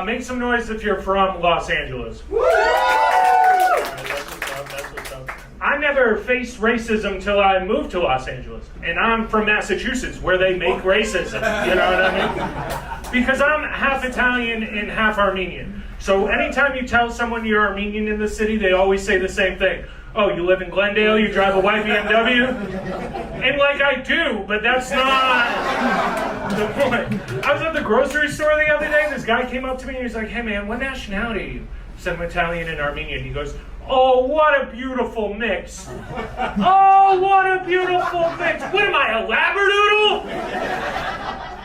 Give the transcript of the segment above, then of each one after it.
Make some noise if you're from Los Angeles. That's what's up. I never faced racism till I moved to Los Angeles. And I'm from Massachusetts, where they make racism. You know what I mean? Because I'm half Italian and half Armenian. So anytime you tell someone you're Armenian in the city, they always say the same thing. Oh, you live in Glendale, you drive a white BMW? And like, I do, but that's not the point. I was at the grocery store the other day, this guy came up to me and he's like, hey man, what nationality are you? I said, I'm Italian and Armenian. He goes, oh, what a beautiful mix. Oh, what a beautiful mix. What am I, a Labradoodle?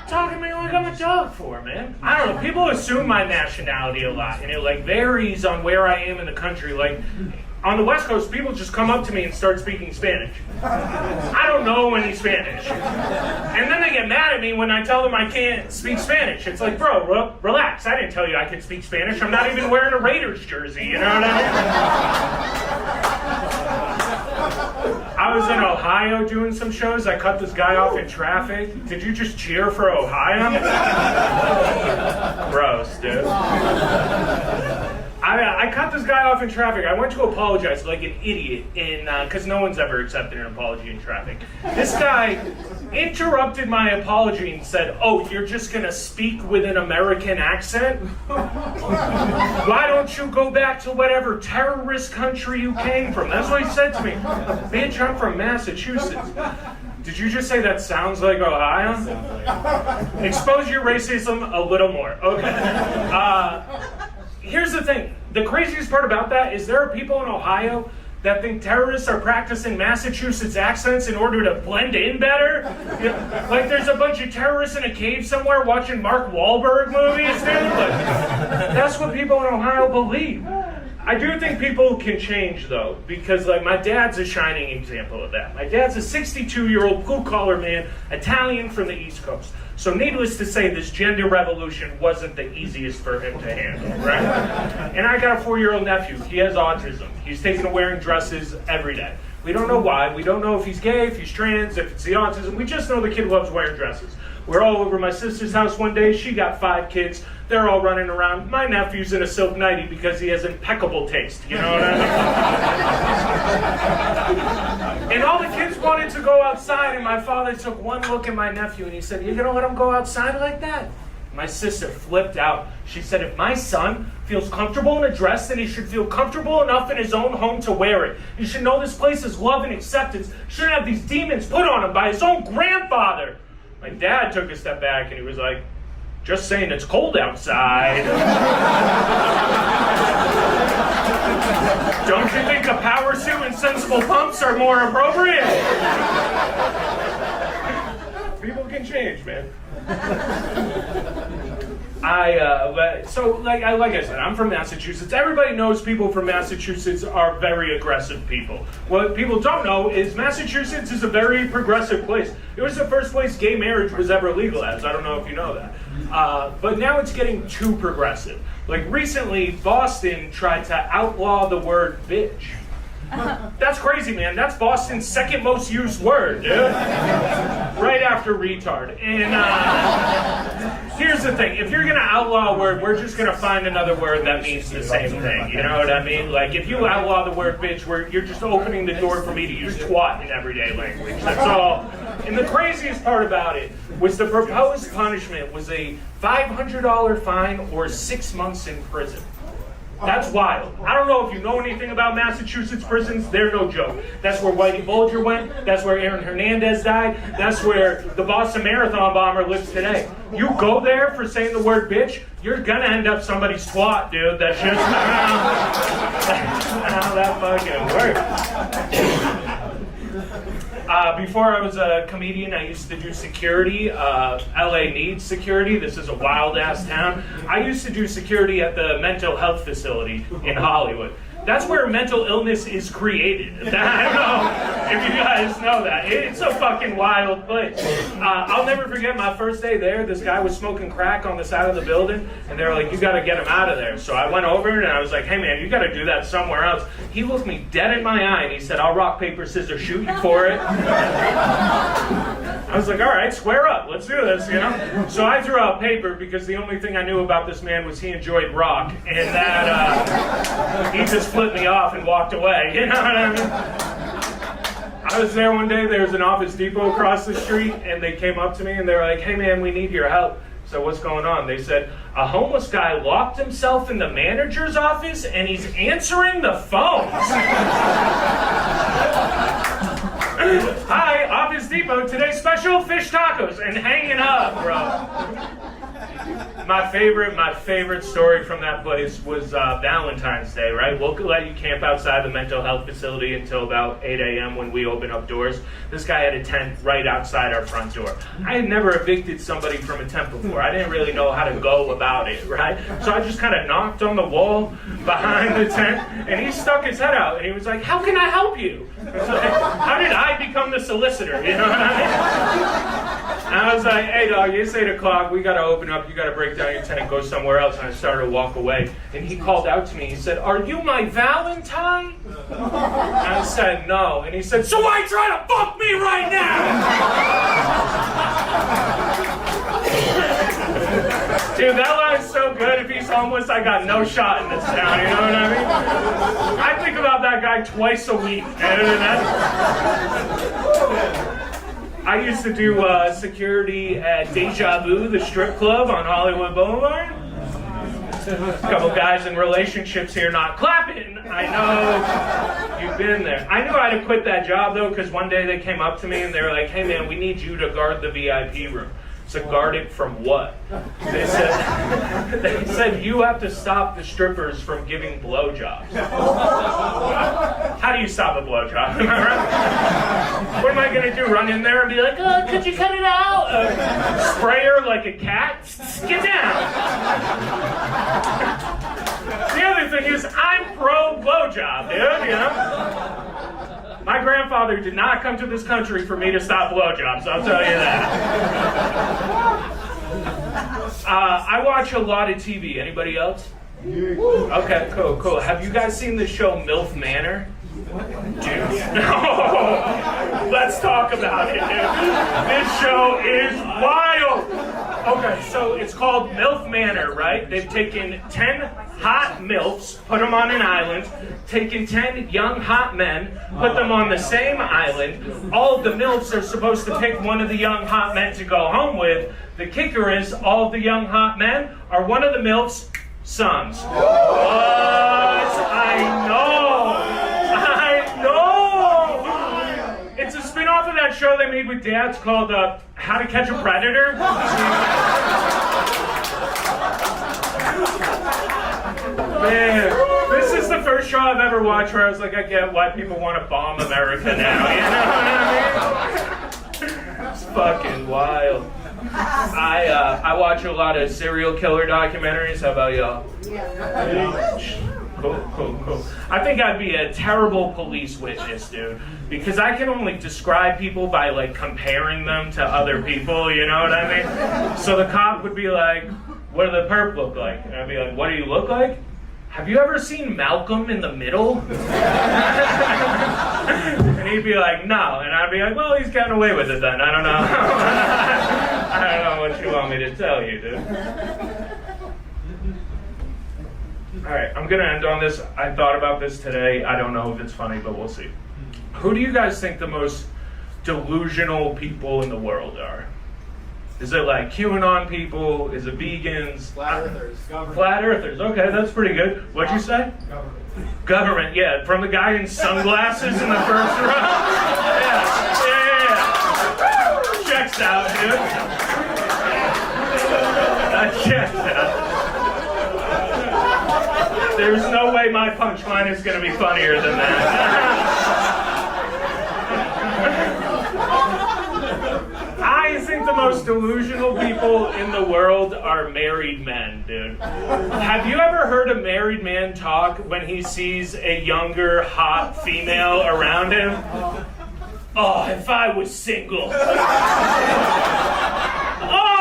Talking to me like I'm a dog for, man. I don't know, people assume my nationality a lot, and it like varies on where I am in the country. Like, on the West Coast, people just come up to me and start speaking Spanish. I don't know any Spanish. And then they get mad at me when I tell them I can't speak Spanish. It's like, bro, relax. I didn't tell you I could speak Spanish. I'm not even wearing a Raiders jersey, you know what I mean? I was in Ohio doing some shows. I cut this guy off in traffic. Did you just cheer for Ohio? Gross, dude. I cut this guy off in traffic. I went to apologize like an idiot, because no one's ever accepted an apology in traffic. This guy interrupted my apology and said, oh, you're just going to speak with an American accent? Why don't you go back to whatever terrorist country you came from? That's what he said to me. Bitch, I'm from Massachusetts. Did you just say that sounds like Ohio? Expose your racism a little more. Okay. Here's the thing. The craziest part about that is there are people in Ohio that think terrorists are practicing Massachusetts accents in order to blend in better. You know, like there's a bunch of terrorists in a cave somewhere watching Mark Wahlberg movies, dude. Like, that's what people in Ohio believe. I do think people can change, though, because like my dad's a shining example of that. My dad's a 62-year-old blue-collar man, Italian from the East Coast. So needless to say, this gender revolution wasn't the easiest for him to handle, right? And I got a 4-year-old nephew. He has autism. He's taken to wearing dresses every day. We don't know why. We don't know if he's gay, if he's trans, if it's the autism. We just know the kid loves wearing dresses. We're all over my sister's house one day. She got 5 kids. They're all running around. My nephew's in a silk nightie because he has impeccable taste. You know what I mean? And all the kids wanted to go outside, and my father took one look at my nephew, and he said, you're going to let him go outside like that? My sister flipped out. She said, if my son feels comfortable in a dress, then he should feel comfortable enough in his own home to wear it. You should know this place is love and acceptance. You shouldn't have these demons put on him by his own grandfather. My dad took a step back, and he was like, just saying it's cold outside. Don't you think a power suit and sensible pumps are more appropriate? People can change, man. Like I said, I'm from Massachusetts. Everybody knows people from Massachusetts are very aggressive people. What people don't know is Massachusetts is a very progressive place. It was the first place gay marriage was ever legalized. I don't know if you know that. But now it's getting too progressive. Like recently, Boston tried to outlaw the word bitch. That's crazy, man. That's Boston's second most used word, dude. Right after retard. And here's the thing. If you're going to outlaw a word, we're just going to find another word that means the same thing. You know what I mean? Like, if you outlaw the word bitch, you're just opening the door for me to use twat in everyday language. That's all. And the craziest part about it was the proposed punishment was a $500 fine or 6 months in prison. That's wild. I don't know if you know anything about Massachusetts prisons. They're no joke. That's where Whitey Bulger went. That's where Aaron Hernandez died. That's where the Boston Marathon bomber lives today. You go there for saying the word bitch, you're gonna end up somebody's twat, dude. That's just how that fucking works. Before I was a comedian, I used to do security. LA needs security. This is a wild-ass town. I used to do security at the mental health facility in Hollywood. That's where mental illness is created. I don't know if you guys know that. It's a fucking wild place. I'll never forget my first day there. This guy was smoking crack on the side of the building, and they were like, you got to get him out of there. So I went over and I was like, hey man, you got to do that somewhere else. He looked me dead in my eye and he said, I'll rock, paper, scissors, shoot you for it. I was like, all right, square up. Let's do this, you know? So I threw out paper because the only thing I knew about this man was he enjoyed rock, and that he just flipped me off and walked away, you know what I mean? I was there one day, there was an Office Depot across the street, and they came up to me and they were like, hey man, we need your help. So what's going on? They said, a homeless guy locked himself in the manager's office and he's answering the phones. Hi, Office Depot, today's special fish tacos, and hanging up, bro. My favorite story from that place was Valentine's Day, right? We'll let you camp outside the mental health facility until about 8 a.m. when we open up doors. This guy had a tent right outside our front door. I had never evicted somebody from a tent before. I didn't really know how to go about it, right? So I just kind of knocked on the wall behind the tent, and he stuck his head out, and he was like, how can I help you? I was like, how did I become the solicitor? You know what I mean? And I was like, hey dog, it's 8 o'clock, we gotta open up, you gotta break down your tent and go somewhere else. And I started to walk away. And he called out to me, he said, are you my Valentine? And I said, no. And he said, so why try to fuck me right now? Dude, that line's so good. If he's homeless, I got no shot in this town, you know what I mean? I think about that guy twice a week. I used to do security at Deja Vu, the strip club on Hollywood Boulevard. A couple guys in relationships here not clapping. I know you've been there. I knew I had to quit that job though, because one day they came up to me and they were like, hey man, we need you to guard the VIP room. So guard it from what? They said you have to stop the strippers from giving blowjobs. How do you stop a blowjob? Am I right? What am I gonna do? Run in there and be like, oh, could you cut it out? Spray her like a cat? Get down. The other thing is, I'm pro blowjob, dude. You know. My grandfather did not come to this country for me to stop blowjobs, I'll tell you that. I watch a lot of TV. Anybody else? Okay, cool. Have you guys seen the show MILF Manor? Dude, no. Let's talk about it, dude. This show is wild. Okay, so it's called MILF Manor, right? They've taken 10 hot MILFs, put them on an island, taken 10 young hot men, put them on the same island. All of the MILFs are supposed to pick one of the young hot men to go home with. The kicker is all of the young hot men are one of the MILFs' sons. What? I know. It's a spin-off of that show they made with dads called How to Catch a Predator. Man, this is the first show I've ever watched where I was like, I get why people want to bomb America now, you know what I mean? It's fucking wild. I watch a lot of serial killer documentaries. How about y'all? Yeah. Cool. I think I'd be a terrible police witness, dude, because I can only describe people by, like, comparing them to other people, you know what I mean? So the cop would be like, what do the perp look like? And I'd be like, what do you look like? Have you ever seen Malcolm in the Middle? And he'd be like, no. And I'd be like, well, he's gotten away with it then. I don't know. I don't know what you want me to tell you, dude. All right, I'm going to end on this. I thought about this today. I don't know if it's funny, but we'll see. Who do you guys think the most delusional people in the world are? Is it like QAnon people? Is it vegans? Flat earthers. Government. Flat earthers. Okay, that's pretty good. What'd you say? Government. Government, yeah. From the guy in sunglasses in the first row? Yeah. Checks out, dude. That checks out. There's no way my punchline is going to be funnier than that. I think the most delusional people in the world are married men, dude. Have you ever heard a married man talk when he sees a younger, hot female around him? Oh, if I was single. Oh,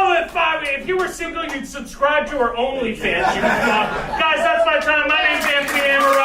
if you were single, you'd subscribe to our OnlyFans. Guys, that's my time. My name's Anthony Amarillo.